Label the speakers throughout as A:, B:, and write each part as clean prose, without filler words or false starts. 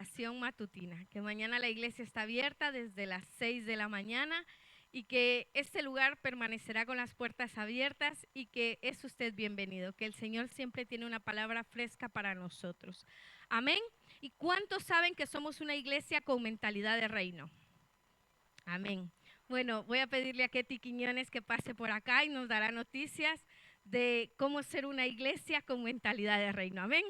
A: oración matutina, que mañana la iglesia está abierta desde las 6 de la mañana y que este lugar permanecerá con las puertas abiertas y que es usted bienvenido, que el Señor siempre tiene una palabra fresca para nosotros. Amén. ¿Y cuántos saben que somos una iglesia con mentalidad de reino? Amén. Bueno, voy a pedirle a Ketty Quiñones que pase por acá y nos dará noticias de cómo ser una iglesia con mentalidad de reino. Amén.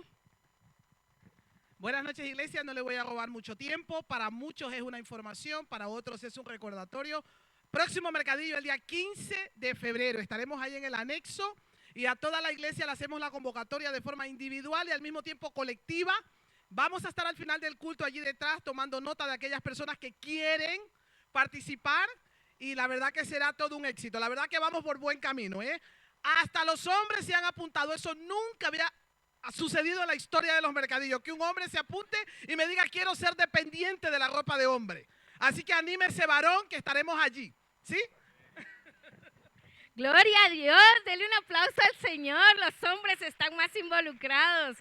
B: Buenas noches, iglesia. No le voy a robar mucho tiempo. Para muchos es una información, para otros es un recordatorio. Próximo mercadillo el día 15 de febrero. Estaremos ahí en el anexo y a toda la iglesia le hacemos la convocatoria de forma individual y al mismo tiempo colectiva. Vamos a estar al final del culto allí detrás tomando nota de aquellas personas que quieren participar y la verdad que será todo un éxito. La verdad que vamos por buen camino, ¿eh? Hasta los hombres se han apuntado. Eso nunca había sucedido en la historia de los mercadillos, que un hombre se apunte y me diga quiero ser dependiente de la ropa de hombre. Así que anímese, varón, que estaremos allí, ¿sí?
A: Gloria a Dios, denle un aplauso al Señor, los hombres están más involucrados.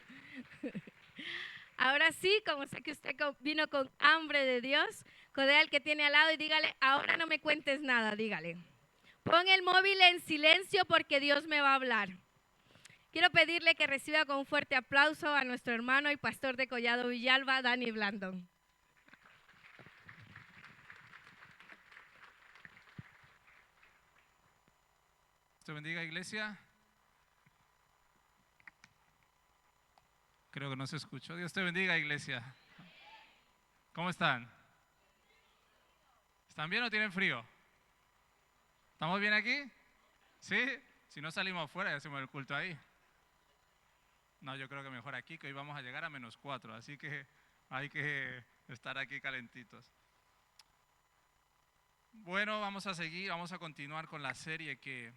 A: Ahora sí, como sé que usted vino con hambre de Dios, codea al que tiene al lado y dígale, ahora no me cuentes nada, dígale. Pon el móvil en silencio porque Dios me va a hablar. Quiero pedirle que reciba con un fuerte aplauso a nuestro hermano y pastor de Collado Villalba, Dani Blandón.
C: Dios te bendiga, iglesia. Creo que no se escuchó. Dios te bendiga, iglesia. ¿Cómo están? ¿Están bien o tienen frío? ¿Estamos bien aquí? ¿Sí? Si no salimos afuera y hacemos el culto ahí. No, yo creo que mejor aquí, que hoy vamos a llegar a -4, así que hay que estar aquí calentitos. Bueno, vamos a seguir, vamos a continuar con la serie que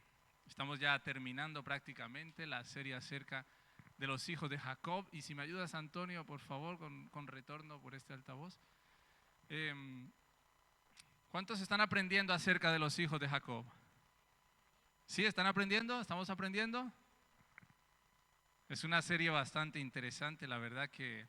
C: estamos ya terminando prácticamente, la serie acerca de los hijos de Jacob. Y si me ayudas, Antonio, por favor, con retorno por este altavoz. ¿Cuántos están aprendiendo acerca de los hijos de Jacob? ¿Sí? ¿Están aprendiendo? ¿Estamos aprendiendo? Es una serie bastante interesante, la verdad que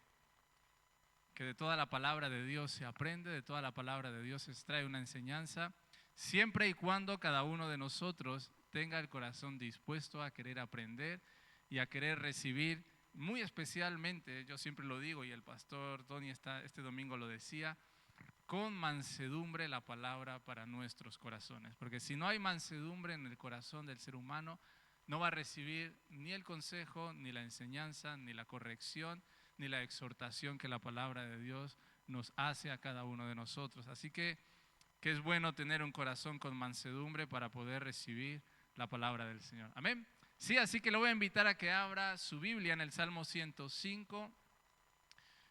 C: de toda la palabra de Dios se aprende, de toda la palabra de Dios se extrae una enseñanza, siempre y cuando cada uno de nosotros tenga el corazón dispuesto a querer aprender y a querer recibir, muy especialmente, yo siempre lo digo y el pastor Tony este domingo lo decía, con mansedumbre la palabra para nuestros corazones, porque si no hay mansedumbre en el corazón del ser humano, no va a recibir ni el consejo, ni la enseñanza, ni la corrección, ni la exhortación que la palabra de Dios nos hace a cada uno de nosotros. Así que es bueno tener un corazón con mansedumbre para poder recibir la palabra del Señor. Amén. Sí, así que lo voy a invitar a que abra su Biblia en el Salmo 105,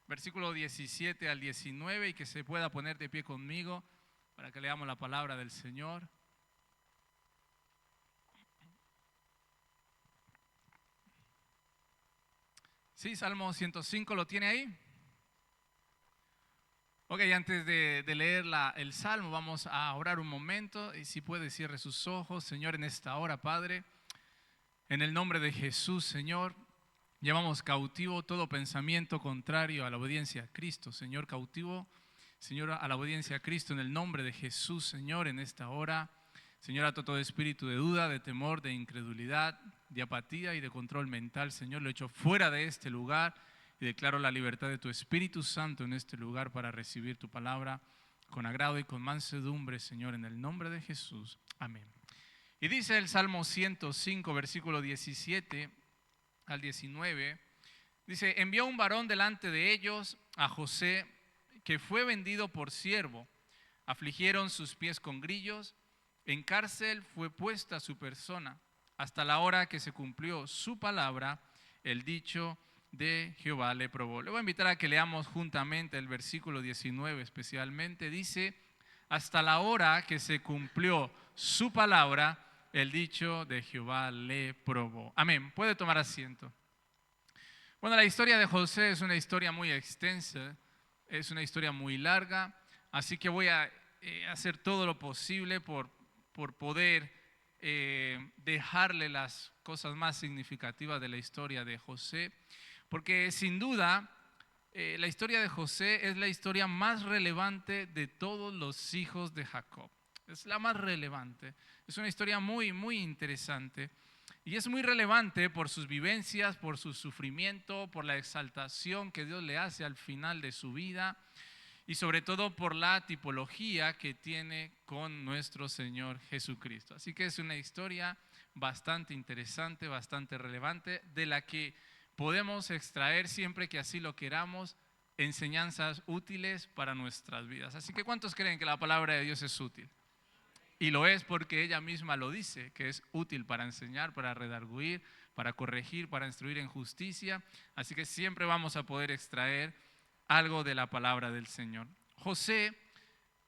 C: versículo 17 al 19, y que se pueda poner de pie conmigo para que leamos la palabra del Señor. Sí, Salmo 105, ¿lo tiene ahí? Ok, antes de leer el Salmo, vamos a orar un momento. Y si puede, cierre sus ojos. Señor, en esta hora, Padre, en el nombre de Jesús, Señor, llevamos cautivo todo pensamiento contrario a la obediencia a Cristo. Señor, cautivo, Señor, a la obediencia a Cristo en el nombre de Jesús, Señor, en esta hora. Señor, a todo espíritu de duda, de temor, de incredulidad, de apatía y de control mental, Señor, lo echo fuera de este lugar y declaro la libertad de tu Espíritu Santo en este lugar para recibir tu palabra con agrado y con mansedumbre, Señor, en el nombre de Jesús. Amén. Y dice el Salmo 105, versículo 17 al 19, dice: envió un varón delante de ellos, a José, que fue vendido por siervo. Afligieron sus pies con grillos, en cárcel fue puesta su persona, hasta la hora que se cumplió su palabra, el dicho de Jehová le probó. Le voy a invitar a que leamos juntamente el versículo 19 especialmente. Dice: hasta la hora que se cumplió su palabra, el dicho de Jehová le probó. Amén. Puede tomar asiento. Bueno, la historia de José es una historia muy extensa, es una historia muy larga, así que voy a hacer todo lo posible por poder dejarle las cosas más significativas de la historia de José, porque sin duda la historia de José es la historia más relevante de todos los hijos de Jacob. Es la más relevante. Es una historia muy, muy interesante. Y es muy relevante por sus vivencias, por su sufrimiento, por la exaltación que Dios le hace al final de su vida y sobre todo por la tipología que tiene con nuestro Señor Jesucristo. Así que es una historia bastante interesante, bastante relevante, de la que podemos extraer, siempre que así lo queramos, enseñanzas útiles para nuestras vidas. Así que ¿cuántos creen que la palabra de Dios es útil? Y lo es porque ella misma lo dice, que es útil para enseñar, para redarguir, para corregir, para instruir en justicia. Así que siempre vamos a poder extraer algo de la palabra del Señor. José,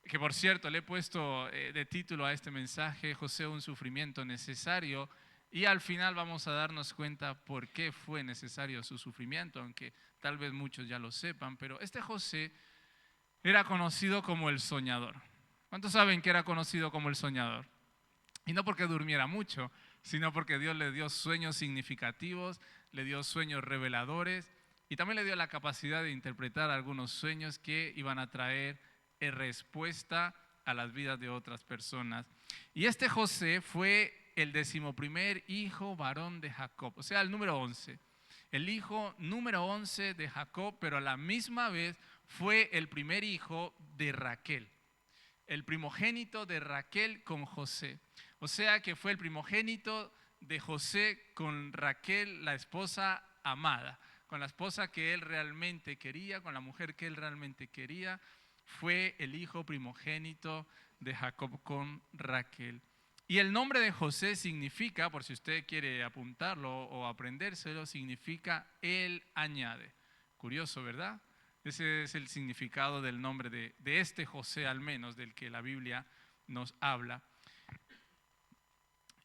C: que por cierto le he puesto de título a este mensaje, José, un sufrimiento necesario, y al final vamos a darnos cuenta por qué fue necesario su sufrimiento, aunque tal vez muchos ya lo sepan, pero este José era conocido como el soñador. ¿Cuántos saben que era conocido como el soñador? Y no porque durmiera mucho, sino porque Dios le dio sueños significativos, le dio sueños reveladores y también le dio la capacidad de interpretar algunos sueños que iban a traer respuesta a las vidas de otras personas. Y este José fue el 11º hijo varón de Jacob, o sea, el número 11. El hijo número 11 de Jacob, pero a la misma vez fue el primer hijo de Raquel. El primogénito de Raquel con José. O sea que fue el primogénito de José con Raquel, la esposa amada, con la esposa que él realmente quería, con la mujer que él realmente quería. Fue el hijo primogénito de Jacob con Raquel. Y el nombre de José significa, por si usted quiere apuntarlo o aprendérselo, significa él añade. Curioso, ¿verdad? Ese es el significado del nombre de este José, al menos, del que la Biblia nos habla.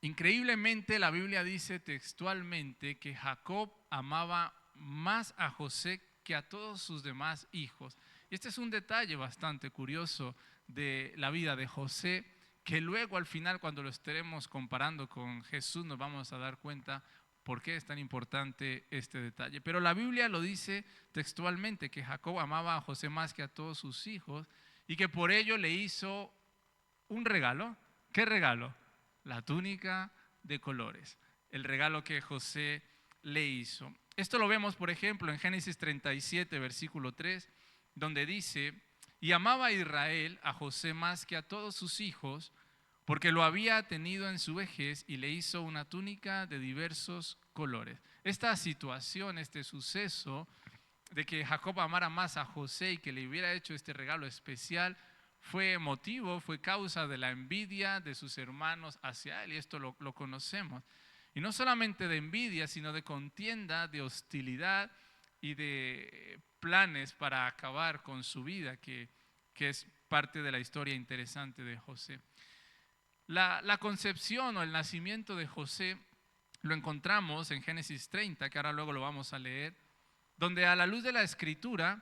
C: Increíblemente, la Biblia dice textualmente que Jacob amaba más a José que a todos sus demás hijos. Y este es un detalle bastante curioso de la vida de José, que luego al final, cuando lo estaremos comparando con Jesús, nos vamos a dar cuenta por qué es tan importante este detalle. Pero la Biblia lo dice textualmente, que Jacob amaba a José más que a todos sus hijos y que por ello le hizo un regalo. ¿Qué regalo? La túnica de colores, el regalo que José le hizo. Esto lo vemos, por ejemplo, en Génesis 37, versículo 3, donde dice: y amaba a Israel a José más que a todos sus hijos, porque lo había tenido en su vejez y le hizo una túnica de diversos colores. Esta situación, este suceso de que Jacob amara más a José y que le hubiera hecho este regalo especial, fue motivo, fue causa de la envidia de sus hermanos hacia él, y esto lo conocemos. Y no solamente de envidia, sino de contienda, de hostilidad y de planes para acabar con su vida, que es parte de la historia interesante de José. La concepción o el nacimiento de José lo encontramos en Génesis 30, que ahora luego lo vamos a leer, donde a la luz de la Escritura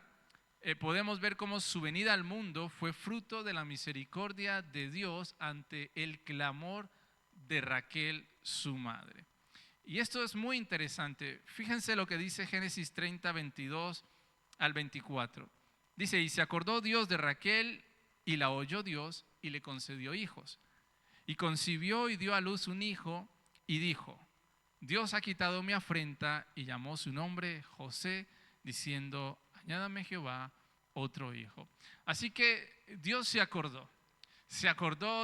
C: podemos ver cómo su venida al mundo fue fruto de la misericordia de Dios ante el clamor de Raquel, su madre. Y esto es muy interesante. Fíjense lo que dice Génesis 30, 22 al 24. Dice: y se acordó Dios de Raquel y la oyó Dios y le concedió hijos. Y concibió y dio a luz un hijo y dijo: Dios ha quitado mi afrenta, y llamó su nombre José, diciendo: añádame Jehová otro hijo. Así que Dios se acordó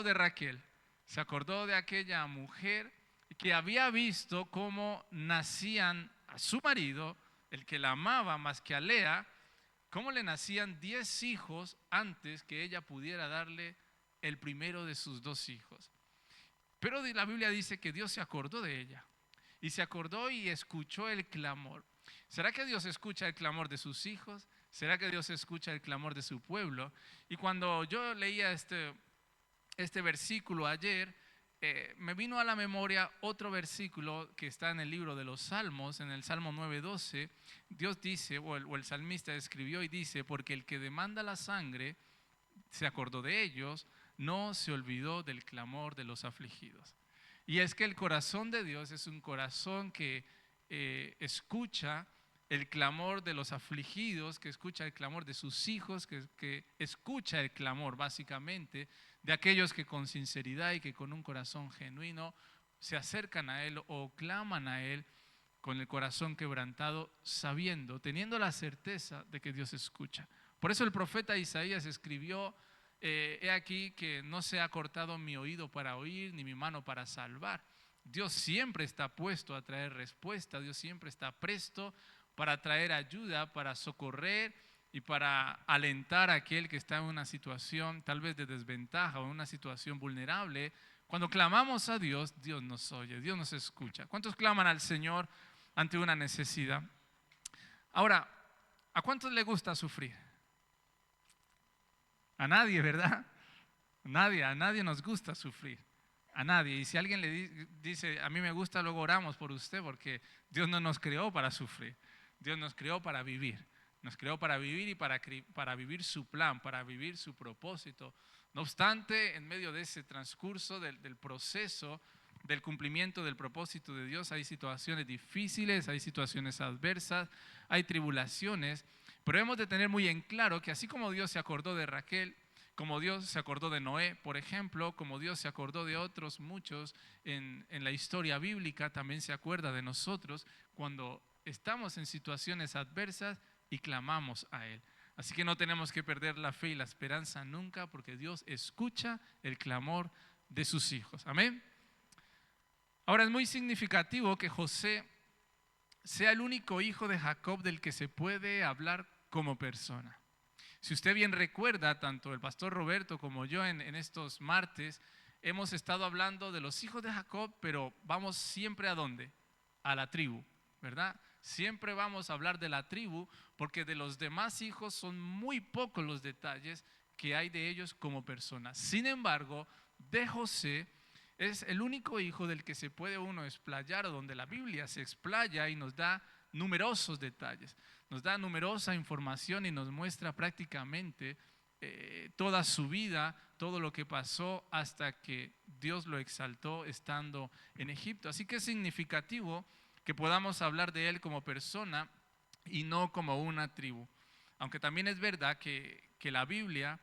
C: de Raquel, se acordó de aquella mujer que había visto cómo nacían a su marido, el que la amaba más que a Lea, cómo le nacían 10 hijos antes que ella pudiera darle el primero de sus 2 hijos. Pero la Biblia dice que Dios se acordó de ella, y se acordó y escuchó el clamor. ¿Será que Dios escucha el clamor de sus hijos? ¿Será que Dios escucha el clamor de su pueblo? Y cuando yo leía este versículo ayer, me vino a la memoria otro versículo que está en el libro de los Salmos, en el Salmo 9:12. Dios dice, o el salmista escribió y dice: porque el que demanda la sangre se acordó de ellos, no se olvidó del clamor de los afligidos. Y es que el corazón de Dios es un corazón que escucha el clamor de los afligidos, que escucha el clamor de sus hijos, que escucha el clamor básicamente de aquellos que con sinceridad y que con un corazón genuino se acercan a Él o claman a Él con el corazón quebrantado, sabiendo, teniendo la certeza de que Dios escucha. Por eso el profeta Isaías escribió, he aquí que no se ha cortado mi oído para oír, ni mi mano para salvar. Dios siempre está puesto a traer respuesta, Dios siempre está presto para traer ayuda, para socorrer y para alentar a aquel que está en una situación tal vez de desventaja o en una situación vulnerable. Cuando clamamos a Dios, Dios nos oye, Dios nos escucha. ¿Cuántos claman al Señor ante una necesidad? Ahora, ¿a cuántos le gusta sufrir? A nadie, ¿verdad? A nadie nos gusta sufrir. A nadie. Y si alguien le dice, a mí me gusta, luego oramos por usted, porque Dios no nos creó para sufrir. Dios nos creó para vivir. Nos creó para vivir y para vivir su plan, para vivir su propósito. No obstante, en medio de ese transcurso del proceso, del cumplimiento del propósito de Dios, hay situaciones difíciles, hay situaciones adversas, hay tribulaciones, pero hemos de tener muy en claro que así como Dios se acordó de Raquel, como Dios se acordó de Noé, por ejemplo, como Dios se acordó de otros muchos en la historia bíblica, también se acuerda de nosotros cuando estamos en situaciones adversas y clamamos a Él. Así que no tenemos que perder la fe y la esperanza nunca, porque Dios escucha el clamor de sus hijos. Amén. Ahora es muy significativo que José sea el único hijo de Jacob del que se puede hablar como persona. Si usted bien recuerda, tanto el pastor Roberto como yo en estos martes hemos estado hablando de los hijos de Jacob, pero vamos siempre ¿a dónde? A la tribu, ¿verdad? Siempre vamos a hablar de la tribu porque de los demás hijos son muy pocos los detalles que hay de ellos como personas. Sin embargo, de José es el único hijo del que se puede uno explayar, o donde la Biblia se explaya y nos da numerosos detalles. Nos da numerosa información y nos muestra prácticamente toda su vida, todo lo que pasó hasta que Dios lo exaltó estando en Egipto. Así que es significativo que podamos hablar de él como persona y no como una tribu. Aunque también es verdad que la Biblia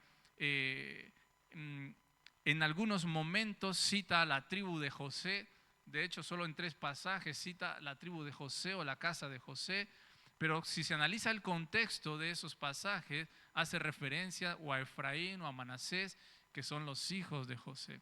C: en algunos momentos cita a la tribu de José. De hecho, solo en 3 pasajes cita la tribu de José o la casa de José. Pero si se analiza el contexto de esos pasajes, hace referencia o a Efraín o a Manasés, que son los hijos de José.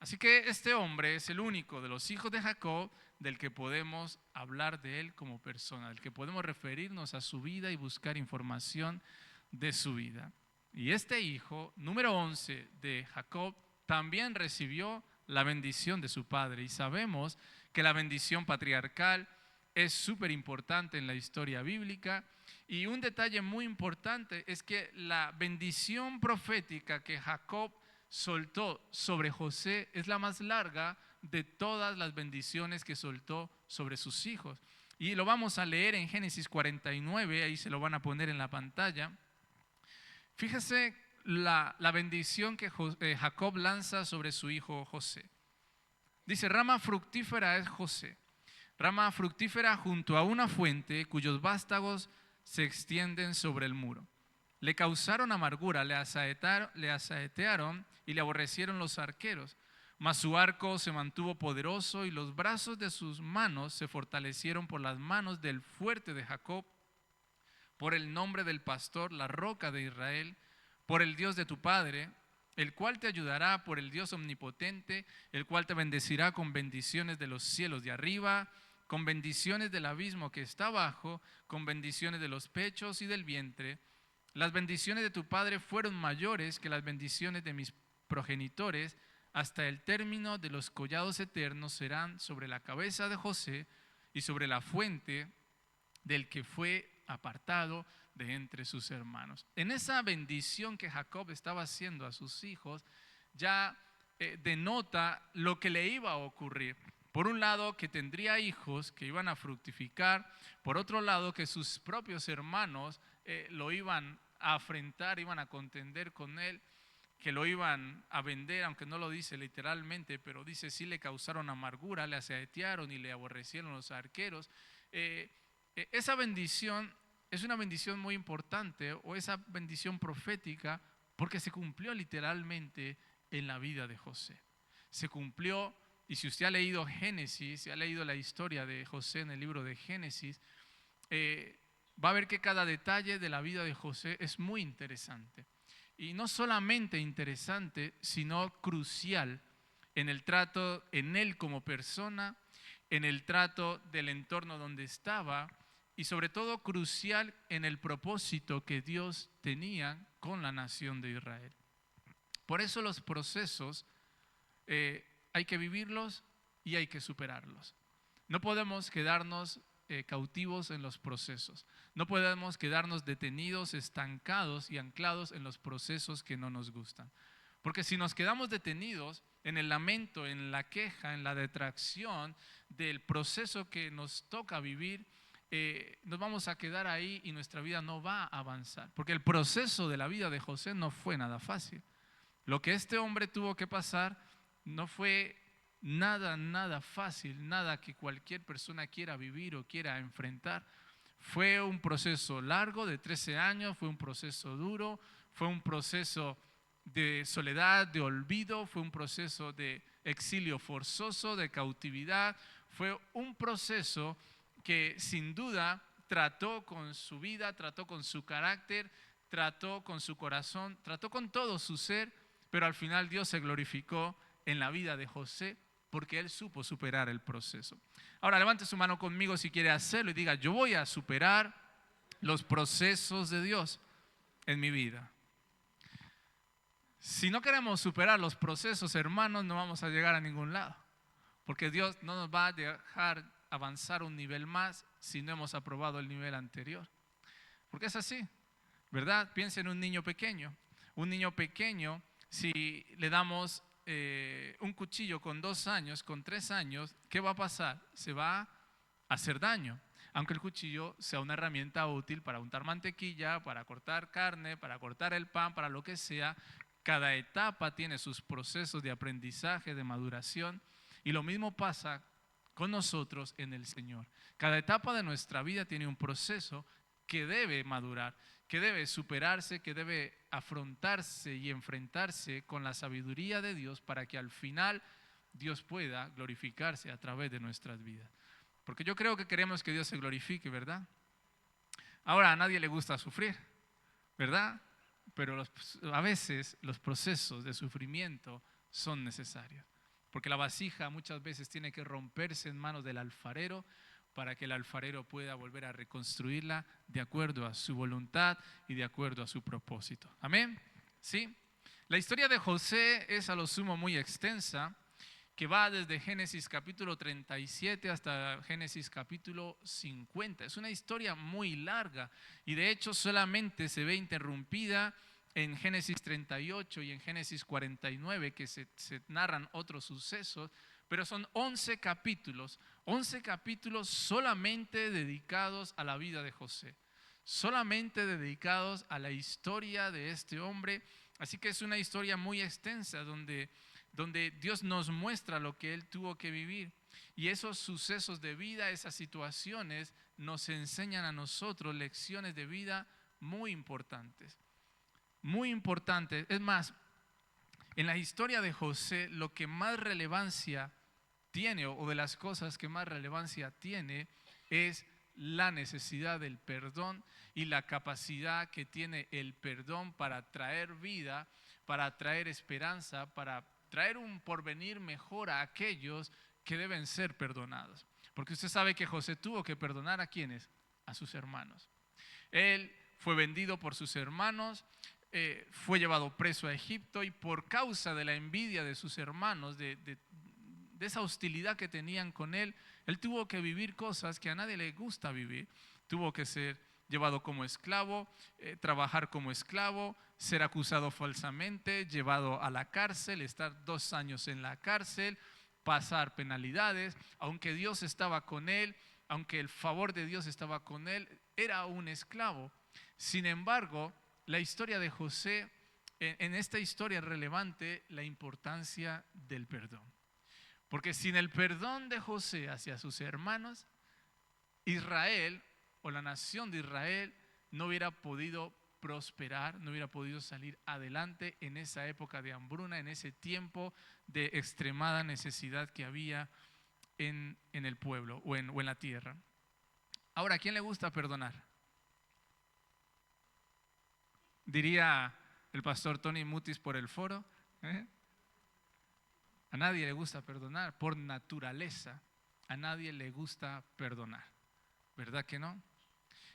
C: Así que este hombre es el único de los hijos de Jacob del que podemos hablar de él como persona, del que podemos referirnos a su vida y buscar información de su vida. Y este hijo, número 11 de Jacob, también recibió la bendición de su padre. Y sabemos que la bendición patriarcal es súper importante en la historia bíblica. Y un detalle muy importante es que la bendición profética que Jacob soltó sobre José es la más larga de todas las bendiciones que soltó sobre sus hijos. Y lo vamos a leer en Génesis 49, ahí se lo van a poner en la pantalla. Fíjese la bendición que Jacob lanza sobre su hijo José. Dice, rama fructífera es José, rama fructífera junto a una fuente cuyos vástagos se extienden sobre el muro. Le causaron amargura, le asaetearon y le aborrecieron los arqueros. Mas su arco se mantuvo poderoso y los brazos de sus manos se fortalecieron por las manos del fuerte de Jacob, por el nombre del pastor, la roca de Israel, por el Dios de tu padre, el cual te ayudará, por el Dios omnipotente, el cual te bendecirá con bendiciones de los cielos de arriba, con bendiciones del abismo que está abajo, con bendiciones de los pechos y del vientre. Las bendiciones de tu padre fueron mayores que las bendiciones de mis progenitores, hasta el término de los collados eternos serán sobre la cabeza de José y sobre la fuente del que fue apartado de entre sus hermanos. En esa bendición que Jacob estaba haciendo a sus hijos, ya denota lo que le iba a ocurrir. Por un lado, que tendría hijos que iban a fructificar. Por otro lado, que sus propios hermanos lo iban a afrentar, iban a contender con él, que lo iban a vender, aunque no lo dice literalmente, pero dice sí le causaron amargura, le asaetearon y le aborrecieron los arqueros. Esa bendición es una bendición muy importante, o esa bendición profética, porque se cumplió literalmente en la vida de José. Se cumplió, y si usted ha leído Génesis, si ha leído la historia de José en el libro de Génesis, va a ver que cada detalle de la vida de José es muy interesante. Y no solamente interesante, sino crucial en el trato en él como persona, en el trato del entorno donde estaba, y sobre todo crucial en el propósito que Dios tenía con la nación de Israel. Por eso los procesos hay que vivirlos y hay que superarlos. No podemos quedarnos cautivos en los procesos. No podemos quedarnos detenidos, estancados y anclados en los procesos que no nos gustan. Porque si nos quedamos detenidos en el lamento, en la queja, en la detracción del proceso que nos toca vivir, nos vamos a quedar ahí y nuestra vida no va a avanzar. Porque el proceso de la vida de José no fue nada fácil. Lo que este hombre tuvo que pasar no fue nada fácil, nada que cualquier persona quiera vivir o quiera enfrentar. Fue un proceso largo de 13 años, fue un proceso duro, fue un proceso de soledad, de olvido, fue un proceso de exilio forzoso, de cautividad, fue un proceso que sin duda trató con su vida, trató con su carácter, trató con su corazón, trató con todo su ser, pero al final Dios se glorificó en la vida de José porque él supo superar el proceso. Ahora levante su mano conmigo si quiere hacerlo y diga: yo voy a superar los procesos de Dios en mi vida. Si no queremos superar los procesos, hermanos, no vamos a llegar a ningún lado, porque Dios no nos va a dejar avanzar un nivel más si no hemos aprobado el nivel anterior. Porque es así, ¿verdad? Piensa en un niño pequeño. Un niño pequeño, si le damos un cuchillo con 2 años, con 3 años, ¿qué va a pasar? Se va a hacer daño. Aunque el cuchillo sea una herramienta útil para untar mantequilla, para cortar carne, para cortar el pan, para lo que sea, cada etapa tiene sus procesos de aprendizaje, de maduración, y lo mismo pasa con nosotros en el Señor. Cada etapa de nuestra vida tiene un proceso que debe madurar, que debe superarse, que debe afrontarse y enfrentarse con la sabiduría de Dios para que al final Dios pueda glorificarse a través de nuestras vidas. Porque yo creo que queremos que Dios se glorifique, ¿verdad? Ahora, a nadie le gusta sufrir, ¿verdad? Pero a veces los procesos de sufrimiento son necesarios. Porque la vasija muchas veces tiene que romperse en manos del alfarero para que el alfarero pueda volver a reconstruirla de acuerdo a su voluntad y de acuerdo a su propósito. ¿Amén? ¿Sí? La historia de José es a lo sumo muy extensa, que va desde Génesis capítulo 37 hasta Génesis capítulo 50. Es una historia muy larga y de hecho solamente se ve interrumpida en Génesis 38 y en Génesis 49, que se narran otros sucesos, pero son 11 capítulos solamente dedicados a la vida de José, solamente dedicados a la historia de este hombre. Así que es una historia muy extensa donde Dios nos muestra lo que él tuvo que vivir. Y esos sucesos de vida, esas situaciones, nos enseñan a nosotros lecciones de vida muy importantes. Muy importantes. Es más, en la historia de José, lo que más relevancia tiene, o de las cosas que más relevancia tiene, es la necesidad del perdón y la capacidad que tiene el perdón para traer vida, para traer esperanza, para traer un porvenir mejor a aquellos que deben ser perdonados. Porque usted sabe que José tuvo que perdonar ¿a quiénes? A sus hermanos. Él fue vendido por sus hermanos, fue llevado preso a Egipto, y por causa de la envidia de sus hermanos, de esa hostilidad que tenían con él, él tuvo que vivir cosas que a nadie le gusta vivir. Tuvo que ser llevado como esclavo, trabajar como esclavo, ser acusado falsamente, llevado a la cárcel, estar 2 años en la cárcel, pasar penalidades. Aunque Dios estaba con él, aunque el favor de Dios estaba con él, era un esclavo. Sin embargo, la historia de José, en esta historia es relevante la importancia del perdón. Porque sin el perdón de José hacia sus hermanos, Israel o la nación de Israel no hubiera podido prosperar, no hubiera podido salir adelante en esa época de hambruna, en ese tiempo de extremada necesidad que había en el pueblo o en la tierra. Ahora, ¿a quién le gusta perdonar? Diría el pastor Tony Mutis por el foro, ¿eh? A nadie le gusta perdonar, por naturaleza. A nadie le gusta perdonar, ¿verdad que no?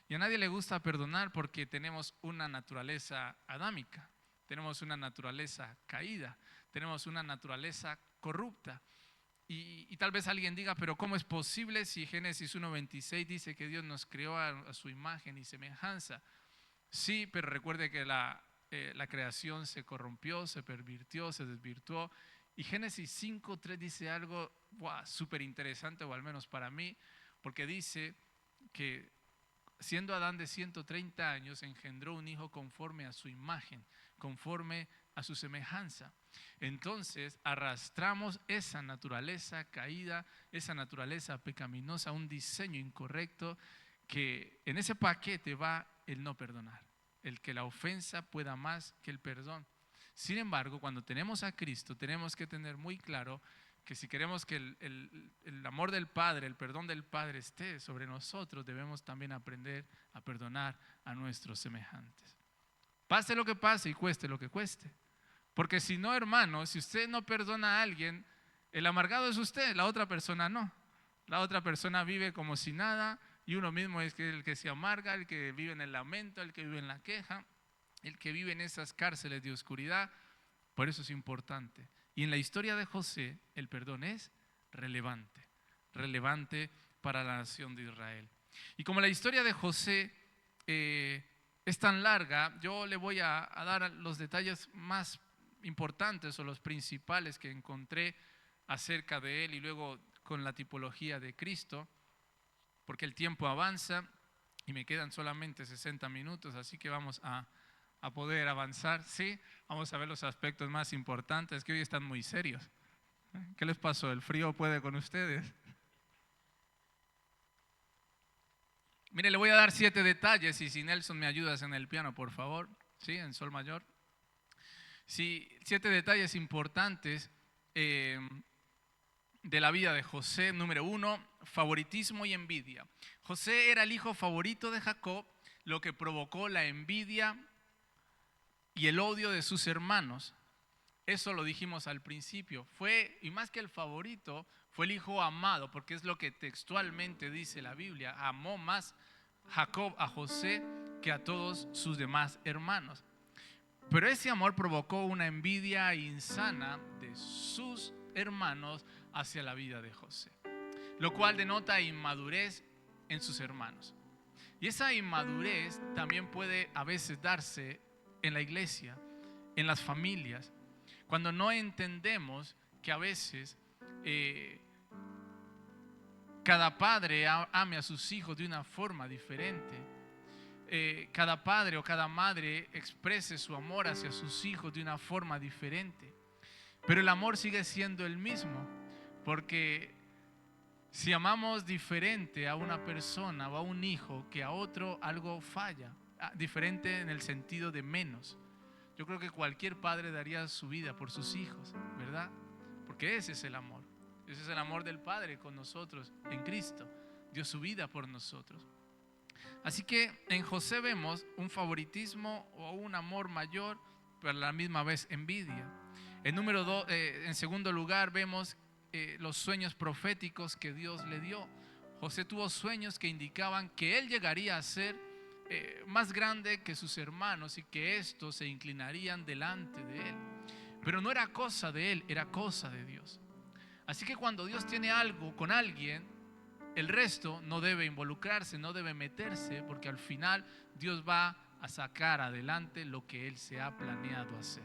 C: Y a nadie le gusta perdonar porque tenemos una naturaleza adámica, tenemos una naturaleza caída, tenemos una naturaleza corrupta. Y tal vez alguien diga, pero ¿cómo es posible si Génesis 1:26 dice que Dios nos creó a su imagen y semejanza? Sí, pero recuerde que la creación se corrompió, se pervirtió, se desvirtuó. Y Génesis 5:3 dice algo súper interesante, o al menos para mí, porque dice que siendo Adán de 130 años, engendró un hijo conforme a su imagen, conforme a su semejanza. Entonces arrastramos esa naturaleza caída, esa naturaleza pecaminosa, un diseño incorrecto, que en ese paquete va el no perdonar, el que la ofensa pueda más que el perdón. Sin embargo, cuando tenemos a Cristo, tenemos que tener muy claro que si queremos que el amor del Padre, el perdón del Padre esté sobre nosotros, debemos también aprender a perdonar a nuestros semejantes. Pase lo que pase y cueste lo que cueste. Porque si no, hermano, si usted no perdona a alguien, el amargado es usted, la otra persona no. La otra persona vive como si nada y uno mismo es el que se amarga, el que vive en el lamento, el que vive en la queja, el que vive en esas cárceles de oscuridad. Por eso es importante. Y en la historia de José, el perdón es relevante, relevante para la nación de Israel. Y como la historia de José es tan larga, yo le voy a dar los detalles más importantes o los principales que encontré acerca de él y luego con la tipología de Cristo, porque el tiempo avanza y me quedan solamente 60 minutos, así que vamos a poder avanzar, ¿sí? Vamos a ver los aspectos más importantes, que hoy están muy serios. ¿Qué les pasó? ¿El frío puede con ustedes? Mire, le voy a dar 7 detalles y si Nelson me ayudas en el piano, por favor, ¿sí? En sol mayor. Sí, 7 detalles importantes de la vida de José. Número 1, favoritismo y envidia. José era el hijo favorito de Jacob, lo que provocó la envidia y el odio de sus hermanos. Eso lo dijimos al principio. Fue, y más que el favorito, fue el hijo amado, porque es lo que textualmente dice la Biblia. Amó más Jacob a José que a todos sus demás hermanos. Pero ese amor provocó una envidia insana de sus hermanos hacia la vida de José, lo cual denota inmadurez en sus hermanos. Y esa inmadurez también puede a veces darse en la iglesia, en las familias, cuando no entendemos que a veces cada padre ame a sus hijos de una forma diferente. Cada padre o cada madre exprese su amor hacia sus hijos de una forma diferente. Pero el amor sigue siendo el mismo, porque si amamos diferente a una persona o a un hijo que a otro, algo falla. Diferente en el sentido de menos. Yo creo que cualquier padre daría su vida por sus hijos, ¿verdad? Porque ese es el amor. Ese es el amor del Padre con nosotros en Cristo. Dio su vida por nosotros. Así que en José vemos un favoritismo o un amor mayor, pero a la misma vez envidia. En segundo lugar vemos los sueños proféticos que Dios le dio. José tuvo sueños que indicaban que él llegaría a ser más grande que sus hermanos y que estos se inclinarían delante de él. Pero no era cosa de él, era cosa de Dios. Así que cuando Dios tiene algo con alguien, el resto no debe involucrarse, no debe meterse, porque al final Dios va a sacar adelante lo que Él se ha planeado hacer.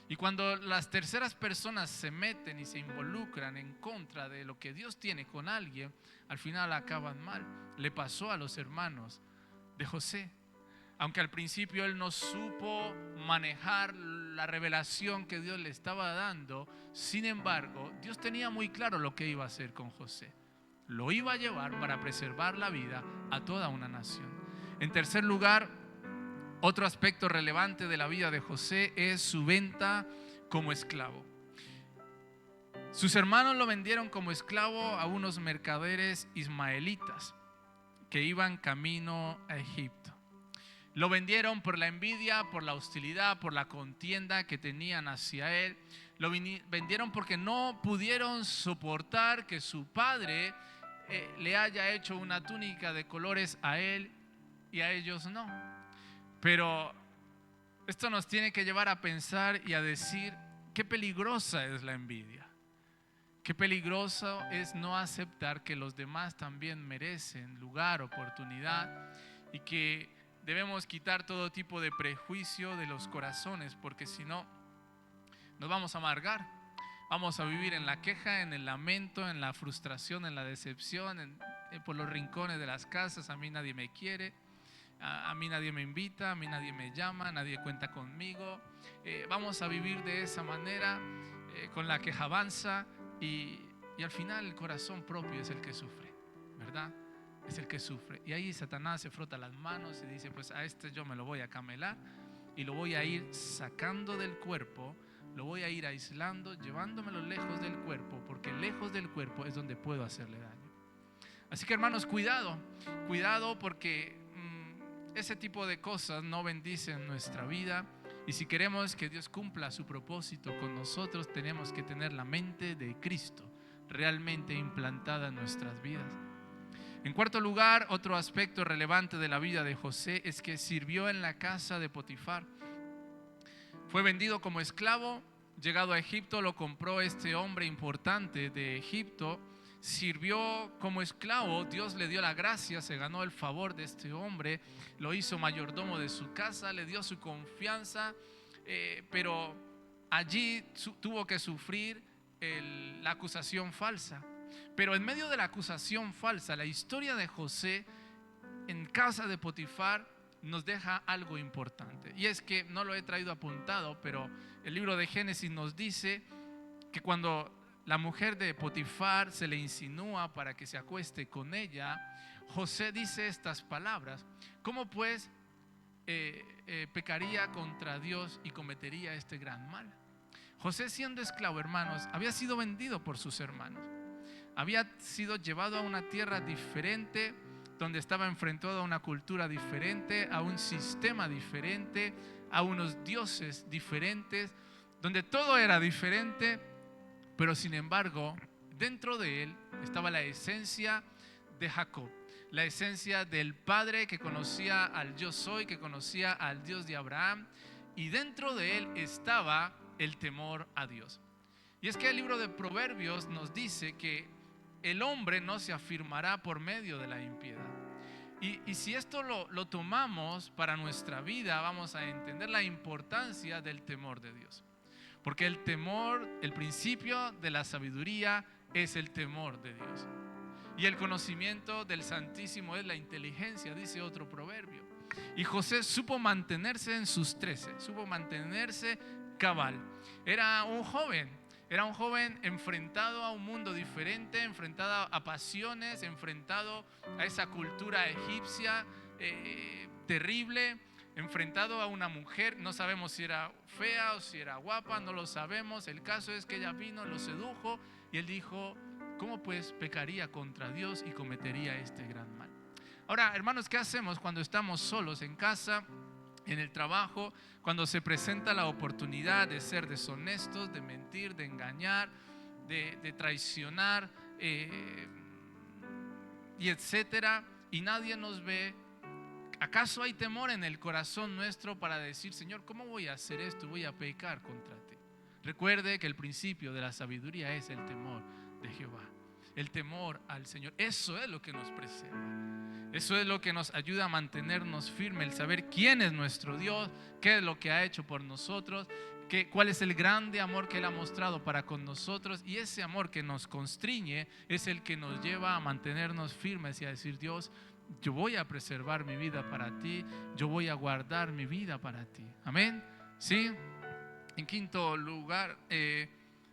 C: Y cuando las terceras personas se meten y se involucran en contra de lo que Dios tiene con alguien, al final acaban mal. Le pasó a los hermanos de José. Aunque al principio él no supo manejar la revelación que Dios le estaba dando, sin embargo, Dios tenía muy claro lo que iba a hacer con José. lo iba a llevar para preservar la vida a toda una nación. En tercer lugar, otro aspecto relevante de la vida de José es su venta como esclavo. Sus hermanos lo vendieron como esclavo a unos mercaderes ismaelitas que iban camino a Egipto. Lo vendieron por la envidia, por la hostilidad, por la contienda que tenían hacia él. Lo vendieron porque no pudieron soportar que su padre le haya hecho una túnica de colores a él y a ellos no. Pero esto nos tiene que llevar a pensar y a decir qué peligrosa es la envidia. Qué peligroso es no aceptar que los demás también merecen lugar, oportunidad, y que debemos quitar todo tipo de prejuicio de los corazones, porque si no, nos vamos a amargar. Vamos a vivir en la queja, en el lamento, en la frustración, en la decepción, por los rincones de las casas. A mí nadie me quiere, a mí nadie me invita, a mí nadie me llama, nadie cuenta conmigo. Vamos a vivir de esa manera, con la queja avanza, y al final el corazón propio es el que sufre, ¿verdad? Es el que sufre. Y ahí Satanás se frota las manos y dice, pues a este yo me lo voy a camelar y lo voy a ir sacando del cuerpo, lo voy a ir aislando, llevándomelo lejos del cuerpo, porque lejos del cuerpo es donde puedo hacerle daño. Así que, hermanos, cuidado porque ese tipo de cosas no bendicen nuestra vida. Y si queremos que Dios cumpla su propósito con nosotros, tenemos que tener la mente de Cristo realmente implantada en nuestras vidas. En cuarto lugar, otro aspecto relevante de la vida de José es que sirvió en la casa de Potifar. Fue vendido como esclavo, llegado a Egipto, lo compró este hombre importante de Egipto, sirvió como esclavo, Dios le dio la gracia, se ganó el favor de este hombre, lo hizo mayordomo de su casa, le dio su confianza, pero allí tuvo que sufrir la acusación falsa. Pero en medio de la acusación falsa, la historia de José en casa de Potifar nos deja algo importante. Y es que no lo he traído apuntado, pero el libro de Génesis nos dice que cuando la mujer de Potifar se le insinúa para que se acueste con ella, José dice estas palabras: ¿cómo pues pecaría contra Dios y cometería este gran mal? José, siendo esclavo, hermanos, había sido vendido por sus hermanos. Había sido llevado a una tierra diferente, donde estaba enfrentado a una cultura diferente, a un sistema diferente, a unos dioses diferentes, donde todo era diferente, pero sin embargo, dentro de él estaba la esencia de Jacob, la esencia del padre que conocía al yo soy, que conocía al Dios de Abraham, y dentro de él estaba el temor a Dios. Y es que el libro de Proverbios nos dice que el hombre no se afirmará por medio de la impiedad. Y si esto lo tomamos para nuestra vida, vamos a entender la importancia del temor de Dios. Porque el temor, el principio de la sabiduría es el temor de Dios. Y el conocimiento del Santísimo es la inteligencia, dice otro proverbio. Y José supo mantenerse en sus 13, supo mantenerse cabal. Era un joven enfrentado a un mundo diferente, enfrentado a pasiones, enfrentado a esa cultura egipcia terrible, enfrentado a una mujer, no sabemos si era fea o si era guapa, no lo sabemos. El caso es que ella vino, lo sedujo y él dijo: ¿cómo pues pecaría contra Dios y cometería este gran mal? Ahora, hermanos, ¿qué hacemos cuando estamos solos en casa, en el trabajo, cuando se presenta la oportunidad de ser deshonestos, de mentir, de engañar, de traicionar, y etcétera, y nadie nos ve? ¿Acaso hay temor en el corazón nuestro para decir: Señor, ¿cómo voy a hacer esto? Voy a pecar contra ti. Recuerde que el principio de la sabiduría es el temor de Jehová, el temor al Señor. Eso es lo que nos preserva, eso es lo que nos ayuda a mantenernos firmes, el saber quién es nuestro Dios, qué es lo que ha hecho por nosotros, cuál es el grande amor que Él ha mostrado para con nosotros. Y ese amor que nos constriñe es el que nos lleva a mantenernos firmes y a decir: Dios, yo voy a preservar mi vida para ti, yo voy a guardar mi vida para ti. Amén. ¿Sí? En quinto lugar,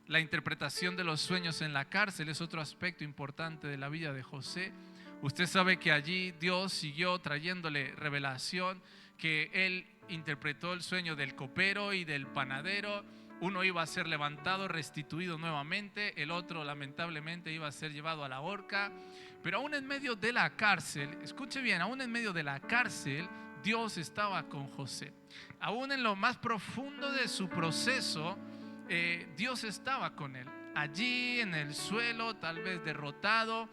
C: La interpretación de los sueños en la cárcel es otro aspecto importante de la vida de José. Usted sabe que allí Dios siguió trayéndole revelación, que él interpretó el sueño del copero y del panadero. Uno iba a ser levantado, restituido nuevamente, el otro lamentablemente iba a ser llevado a la horca. Pero aún en medio de la cárcel, escuche bien, aún en medio de la cárcel, Dios estaba con José. Aún en lo más profundo de su proceso, Dios estaba con él. Allí en el suelo, tal vez derrotado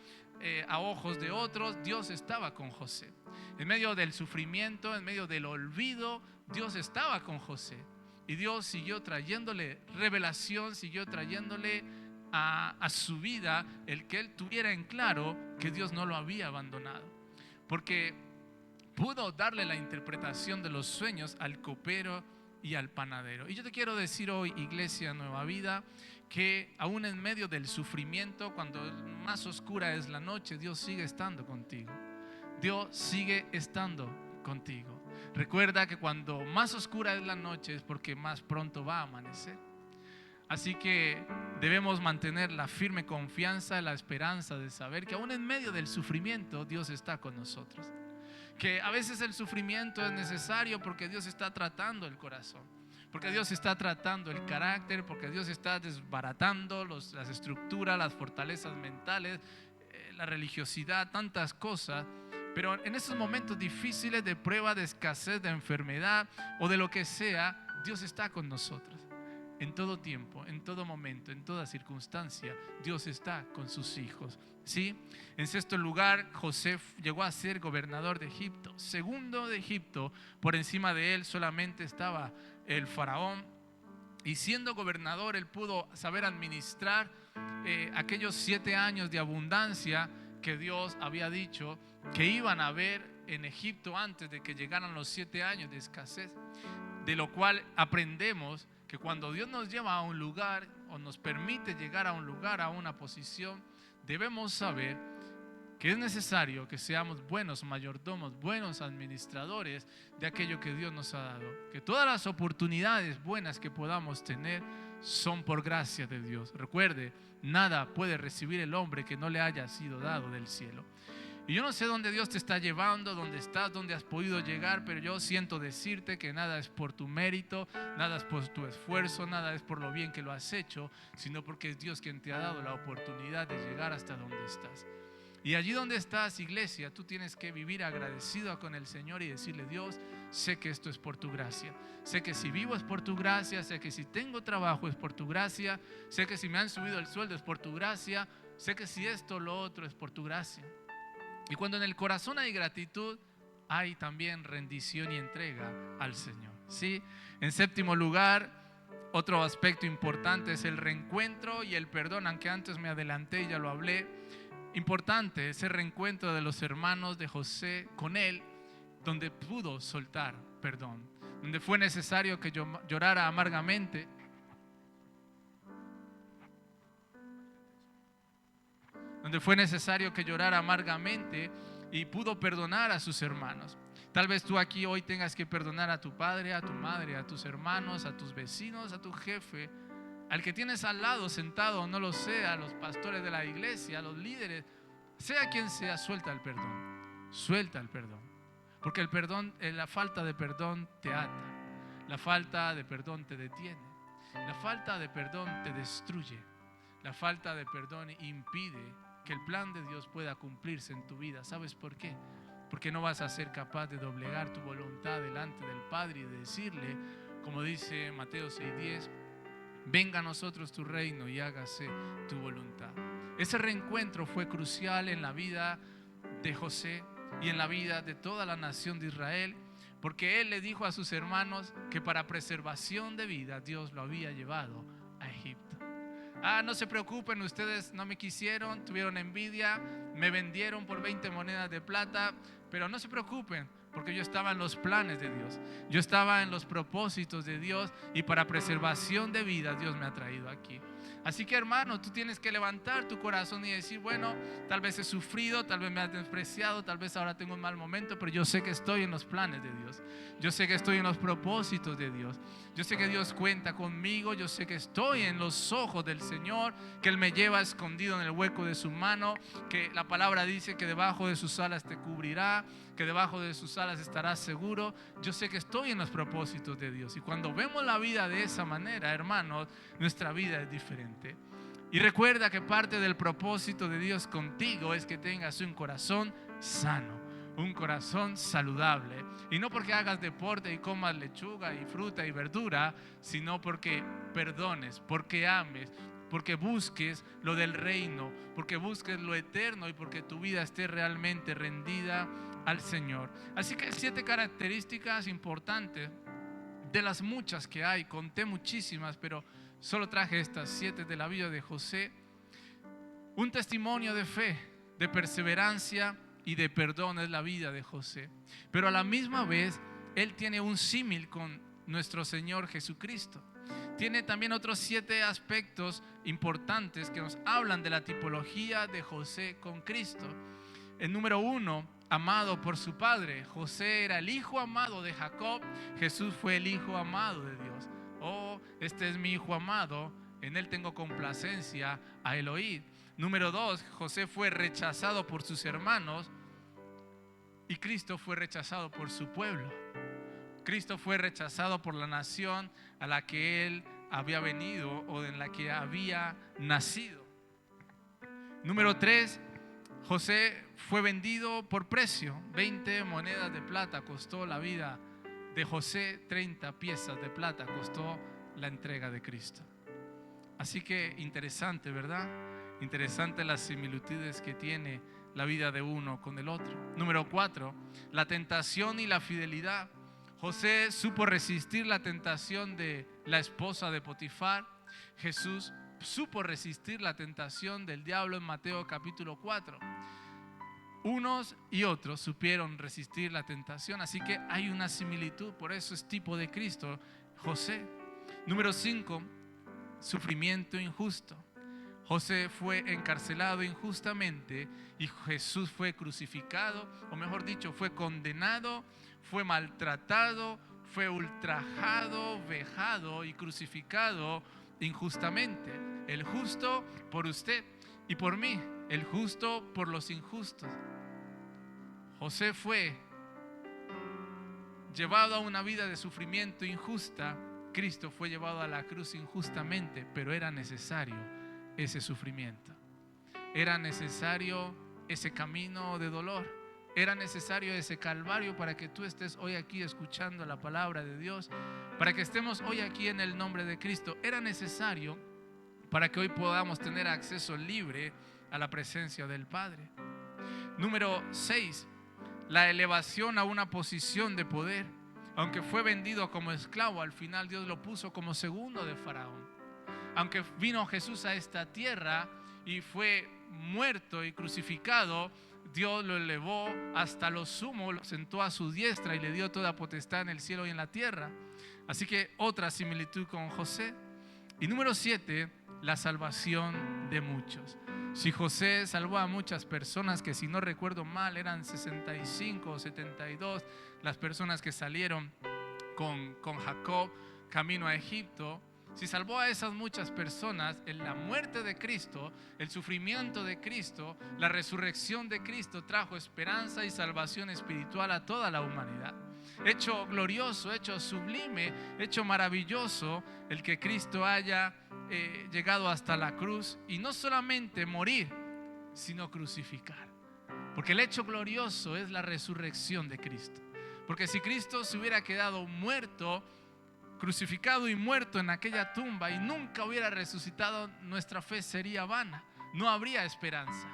C: a ojos de otros, Dios estaba con José. En medio del sufrimiento, en medio del olvido, Dios estaba con José. Y Dios siguió trayéndole revelación, siguió trayéndole a su vida el que él tuviera en claro que Dios no lo había abandonado. Porque pudo darle la interpretación de los sueños al copero y al panadero. Y yo te quiero decir hoy, Iglesia Nueva Vida, que aún en medio del sufrimiento, cuando más oscura es la noche, Dios sigue estando contigo. Dios sigue estando contigo. Recuerda que cuando más oscura es la noche es porque más pronto va a amanecer. Así que debemos mantener la firme confianza, la esperanza de saber que aún en medio del sufrimiento Dios está con nosotros. Que a veces el sufrimiento es necesario porque Dios está tratando el corazón, porque Dios está tratando el carácter, porque Dios está desbaratando las estructuras, las fortalezas mentales, la religiosidad, tantas cosas. Pero en esos momentos difíciles de prueba, de escasez, de enfermedad o de lo que sea, Dios está con nosotros. En todo tiempo, en todo momento, en toda circunstancia, Dios está con sus hijos. ¿Sí? En sexto lugar, José llegó a ser gobernador de Egipto. Segundo de Egipto, por encima de él solamente estaba el faraón. Y siendo gobernador, él pudo saber administrar aquellos 7 años de abundancia que Dios había dicho que iban a haber en Egipto antes de que llegaran los 7 años de escasez. De lo cual aprendemos que cuando Dios nos lleva a un lugar o nos permite llegar a un lugar, a una posición, debemos saber que es necesario que seamos buenos mayordomos, buenos administradores de aquello que Dios nos ha dado. Que todas las oportunidades buenas que podamos tener son por gracia de Dios. Recuerde, nada puede recibir el hombre que no le haya sido dado del cielo. Y yo no sé dónde Dios te está llevando, dónde estás, dónde has podido llegar, pero yo siento decirte que nada es por tu mérito, nada es por tu esfuerzo, nada es por lo bien que lo has hecho, sino porque es Dios quien te ha dado la oportunidad de llegar hasta donde estás. Y allí donde estás, iglesia, tú tienes que vivir agradecido con el Señor y decirle: Dios, sé que esto es por tu gracia. Sé que si vivo es por tu gracia, sé que si tengo trabajo es por tu gracia, sé que si me han subido el sueldo es por tu gracia, sé que si esto o lo otro es por tu gracia. Y cuando en el corazón hay gratitud, hay también rendición y entrega al Señor. ¿Sí? En séptimo lugar, otro aspecto importante es el reencuentro y el perdón, aunque antes me adelanté y ya lo hablé. Importante ese reencuentro de los hermanos de José con él, donde pudo soltar perdón, donde fue necesario que llorara amargamente. Donde fue necesario que llorara amargamente y pudo perdonar a sus hermanos. Tal vez tú aquí hoy tengas que perdonar a tu padre, a tu madre, a tus hermanos, a tus vecinos, a tu jefe, al que tienes al lado sentado, no lo sé, a los pastores de la iglesia, a los líderes, sea quien sea, suelta el perdón. Suelta el perdón. Porque el perdón, la falta de perdón te ata. La falta de perdón te detiene. La falta de perdón te destruye. La falta de perdón impide que el plan de Dios pueda cumplirse en tu vida. ¿Sabes por qué? Porque no vas a ser capaz de doblegar tu voluntad delante del Padre y de decirle, como dice Mateo 6:10, venga a nosotros tu reino y hágase tu voluntad. Ese reencuentro fue crucial en la vida de José y en la vida de toda la nación de Israel, porque él le dijo a sus hermanos que para preservación de vida Dios lo había llevado a Egipto. No se preocupen, ustedes no me quisieron, tuvieron envidia, me vendieron por 20 monedas de plata, pero no se preocupen, porque yo estaba en los planes de Dios. Yo estaba en los propósitos de Dios y para preservación de vida Dios me ha traído aquí. Así que, hermano, tú tienes que levantar tu corazón y decir, bueno, tal vez he sufrido, tal vez me has despreciado, tal vez ahora tengo un mal momento, pero yo sé que estoy en los planes de Dios. Yo sé que estoy en los propósitos de Dios. Yo sé que Dios cuenta conmigo. Yo sé que estoy en los ojos del Señor, que Él me lleva escondido en el hueco de su mano, que la palabra dice que debajo de sus alas te cubrirá, que debajo de sus alas estarás seguro. Yo sé que estoy en los propósitos de Dios. Y cuando vemos la vida de esa manera, hermanos, nuestra vida es diferente. Y recuerda que parte del propósito de Dios contigo es que tengas un corazón sano, un corazón saludable. Y no porque hagas deporte y comas lechuga y fruta y verdura, sino porque perdones, porque ames, porque busques lo del reino, porque busques lo eterno y porque tu vida esté realmente rendida al Señor. Así que 7 características importantes de las muchas que hay. Conté muchísimas, pero solo traje estas 7 de la vida de José. Un testimonio de fe, de perseverancia y de perdón es la vida de José. Pero a la misma vez, él tiene un símil con nuestro Señor Jesucristo. Tiene también otros 7 aspectos importantes que nos hablan de la tipología de José con Cristo. El número 1, amado por su padre. José era el hijo amado de Jacob. Jesús fue el hijo amado de Dios. Oh, este es mi hijo amado, en él tengo complacencia a él oír. Número 2, José fue rechazado por sus hermanos y Cristo fue rechazado por su pueblo. Cristo fue rechazado por la nación a la que él había venido o en la que había nacido. Número 3, José fue vendido por precio. 20 monedas de plata costó la vida de José, 30 piezas de plata costó la entrega de Cristo. Así que interesante, ¿verdad? Interesante las similitudes que tiene la vida de uno con el otro. Número 4, la tentación y la fidelidad. José supo resistir la tentación de la esposa de Potifar. Jesús supo resistir la tentación del diablo en Mateo capítulo 4. Unos y otros supieron resistir la tentación, así que hay una similitud, por eso es tipo de Cristo, José. Número 5, sufrimiento injusto. José fue encarcelado injustamente y Jesús fue crucificado, o mejor dicho, fue condenado, fue maltratado, fue ultrajado, vejado y crucificado injustamente. El justo por usted y por mí, el justo por los injustos. José fue llevado a una vida de sufrimiento injusta. Cristo fue llevado a la cruz injustamente, pero era necesario ese sufrimiento. Era necesario ese camino de dolor. Era necesario ese calvario para que tú estés hoy aquí escuchando la palabra de Dios, para que estemos hoy aquí en el nombre de Cristo. Era necesario para que hoy podamos tener acceso libre a la presencia del Padre. Número 6, la elevación a una posición de poder. Aunque fue vendido como esclavo, al final Dios lo puso como segundo de Faraón. Aunque vino Jesús a esta tierra y fue muerto y crucificado, Dios lo elevó hasta lo sumo, lo sentó a su diestra y le dio toda potestad en el cielo y en la tierra. Así que otra similitud con José. Y número 7, la salvación de muchos. Si José salvó a muchas personas, que si no recuerdo mal eran 65 o 72 las personas que salieron con Jacob camino a Egipto, si salvó a esas muchas personas, en la muerte de Cristo, el sufrimiento de Cristo, la resurrección de Cristo trajo esperanza y salvación espiritual a toda la humanidad. Hecho glorioso, hecho sublime, hecho maravilloso el que Cristo haya llegado hasta la cruz y no solamente morir, sino crucificar. Porque el hecho glorioso es la resurrección de Cristo. Porque si Cristo se hubiera quedado muerto, crucificado y muerto en aquella tumba y nunca hubiera resucitado, nuestra fe sería vana, no habría esperanza.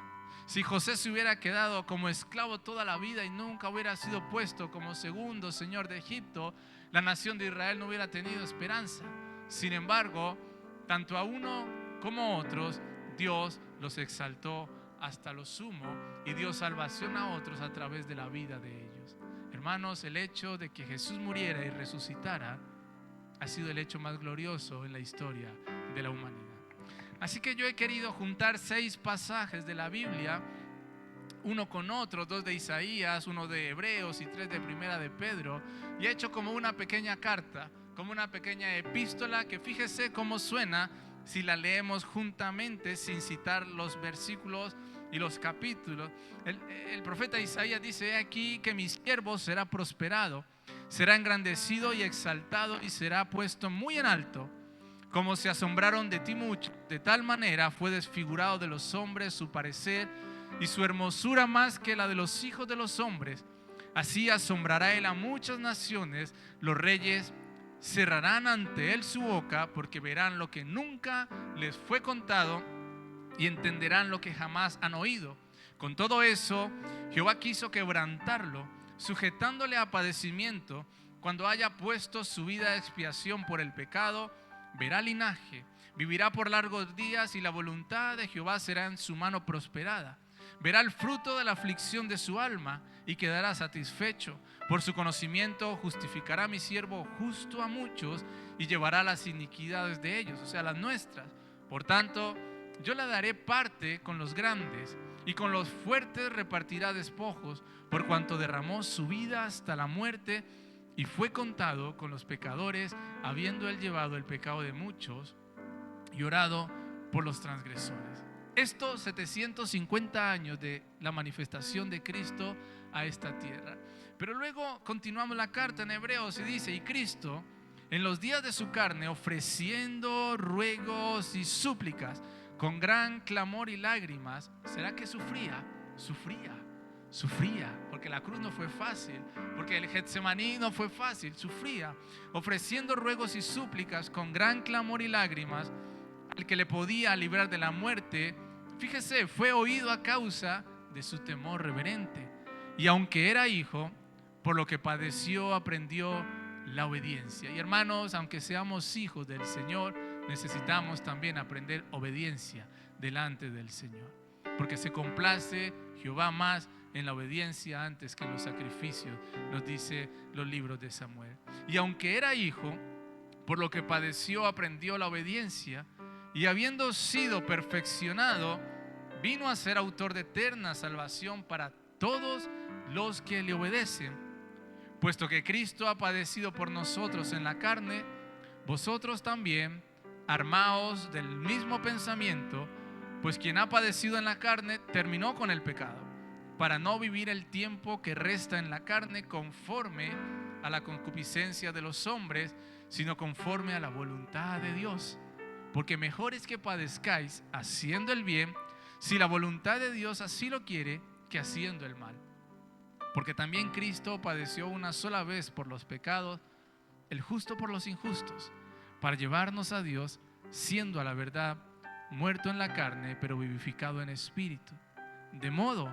C: Si José se hubiera quedado como esclavo toda la vida y nunca hubiera sido puesto como segundo señor de Egipto, la nación de Israel no hubiera tenido esperanza. Sin embargo, tanto a uno como a otros, Dios los exaltó hasta lo sumo y dio salvación a otros a través de la vida de ellos. Hermanos, el hecho de que Jesús muriera y resucitara ha sido el hecho más glorioso en la historia de la humanidad. Así que yo he querido juntar 6 pasajes de la Biblia, uno con otro, 2 de Isaías, 1 de Hebreos y 3 de Primera de Pedro, y he hecho como una pequeña carta, como una pequeña epístola que fíjese cómo suena si la leemos juntamente sin citar los versículos y los capítulos. El profeta Isaías dice: he aquí que mi siervo será prosperado, será engrandecido y exaltado y será puesto muy en alto. Como se asombraron de ti mucho, de tal manera fue desfigurado de los hombres su parecer y su hermosura más que la de los hijos de los hombres. Así asombrará él a muchas naciones, los reyes cerrarán ante él su boca, porque verán lo que nunca les fue contado y entenderán lo que jamás han oído. Con todo eso, Jehová quiso quebrantarlo, sujetándole a padecimiento. Cuando haya puesto su vida a expiación por el pecado, verá linaje, vivirá por largos días y la voluntad de Jehová será en su mano prosperada. Verá el fruto de la aflicción de su alma y quedará satisfecho. Por su conocimiento justificará mi siervo justo a muchos y llevará las iniquidades de ellos, o sea, las nuestras. Por tanto, yo le daré parte con los grandes y con los fuertes repartirá despojos, por cuanto derramó su vida hasta la muerte y fue contado con los pecadores, habiendo él llevado el pecado de muchos y orado por los transgresores. Estos 750 años de la manifestación de Cristo a esta tierra. Pero luego continuamos la carta en Hebreos y dice: y Cristo en los días de su carne, ofreciendo ruegos y súplicas con gran clamor y lágrimas. ¿Será que sufría? Sufría, porque la cruz no fue fácil, porque el Getsemaní no fue fácil, sufría, ofreciendo ruegos y súplicas con gran clamor y lágrimas al que le podía librar de la muerte. Fíjese, fue oído a causa de su temor reverente, y aunque era hijo, por lo que padeció aprendió la obediencia. Y hermanos, aunque seamos hijos del Señor, necesitamos también aprender obediencia delante del Señor, porque se complace Jehová más en la obediencia antes que en los sacrificios, nos dice los libros de Samuel. Y aunque era hijo, por lo que padeció aprendió la obediencia, y habiendo sido perfeccionado, vino a ser autor de eterna salvación para todos los que le obedecen. Puesto que Cristo ha padecido por nosotros en la carne, vosotros también armaos del mismo pensamiento, pues quien ha padecido en la carne terminó con el pecado, para no vivir el tiempo que resta en la carne conforme a la concupiscencia de los hombres, sino conforme a la voluntad de Dios. Porque mejor es que padezcáis haciendo el bien, si la voluntad de Dios así lo quiere, que haciendo el mal. Porque también Cristo padeció una sola vez por los pecados, el justo por los injustos, para llevarnos a Dios, siendo a la verdad muerto en la carne, pero vivificado en espíritu. De modo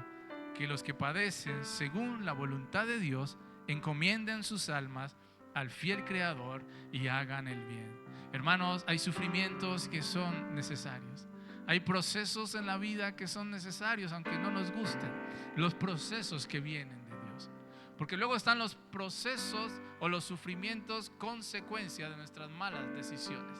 C: que los que padecen según la voluntad de Dios encomienden sus almas al fiel Creador y hagan el bien. Hermanos, hay sufrimientos que son necesarios. Hay procesos en la vida que son necesarios, aunque no nos gusten. Los procesos que vienen de Dios. Porque luego están los procesos o los sufrimientos consecuencia de nuestras malas decisiones.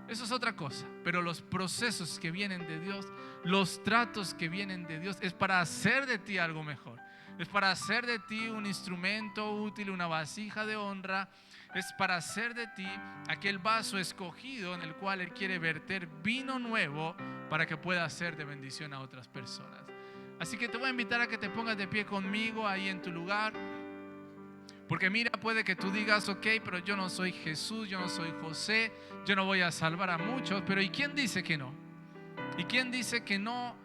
C: Eso es otra cosa. Pero los procesos que vienen de Dios, los tratos que vienen de Dios, es para hacer de ti algo mejor. Es para hacer de ti un instrumento útil, una vasija de honra. Es para hacer de ti aquel vaso escogido en el cual Él quiere verter vino nuevo para que pueda ser de bendición a otras personas. Así que te voy a invitar a que te pongas de pie conmigo ahí en tu lugar. Porque mira, puede que tú digas: ok, pero yo no soy Jesús, yo no soy José, yo no voy a salvar a muchos. Pero ¿y quién dice que no? ¿Y quién dice que no?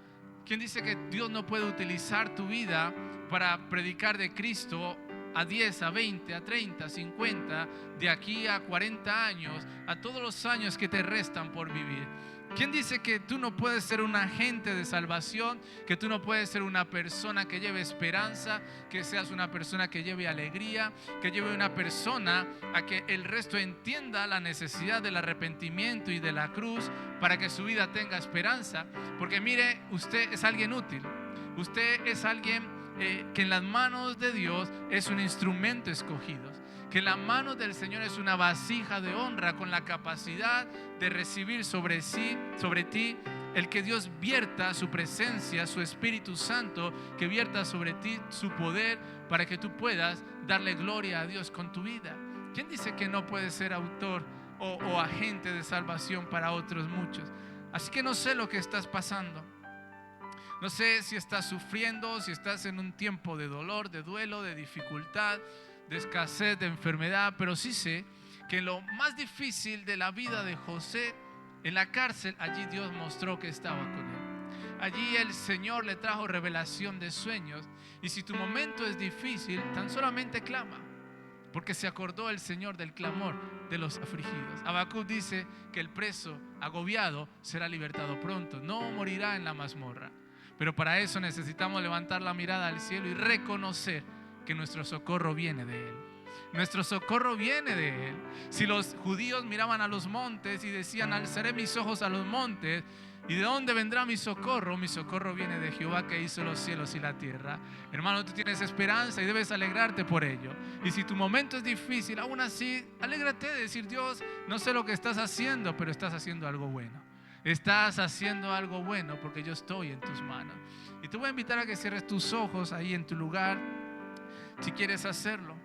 C: ¿Quién dice que Dios no puede utilizar tu vida para predicar de Cristo a 10, a 20, a 30, a 50, de aquí a 40 años, a todos los años que te restan por vivir? ¿Quién dice que tú no puedes ser un agente de salvación? Que tú no puedes ser una persona que lleve esperanza, que seas una persona que lleve alegría, que lleve una persona a que el resto entienda la necesidad del arrepentimiento y de la cruz para que su vida tenga esperanza. Porque mire, usted es alguien útil, usted es alguien que en las manos de Dios es un instrumento escogido, que en las manos del Señor es una vasija de honra con la capacidad de recibir sobre ti el que Dios vierta su presencia, su Espíritu Santo, que vierta sobre ti su poder para que tú puedas darle gloria a Dios con tu vida. ¿Quién dice que no puedes ser autor o agente de salvación para otros muchos? Así que no sé lo que estás pasando. No sé si estás sufriendo, si estás en un tiempo de dolor, de duelo, de dificultad, de escasez, de enfermedad, pero sí sé que en lo más difícil de la vida de José, en la cárcel, allí Dios mostró que estaba con él. Allí el Señor le trajo revelación de sueños. Y si tu momento es difícil, tan solamente clama, porque se acordó el Señor del clamor de los afligidos. Habacuc dice que el preso agobiado será libertado pronto, no morirá en la mazmorra. Pero para eso necesitamos levantar la mirada al cielo y reconocer que nuestro socorro viene de Él. Nuestro socorro viene de Él. Si los judíos miraban a los montes y decían: alzaré mis ojos a los montes, ¿y de dónde vendrá mi socorro? Mi socorro viene de Jehová, que hizo los cielos y la tierra. Hermano, tú tienes esperanza y debes alegrarte por ello. Y si tu momento es difícil, aún así, alégrate de decir: Dios, no sé lo que estás haciendo, pero estás haciendo algo bueno. Estás haciendo algo bueno porque yo estoy en tus manos. Y te voy a invitar a que cierres tus ojos ahí en tu lugar, si quieres hacerlo.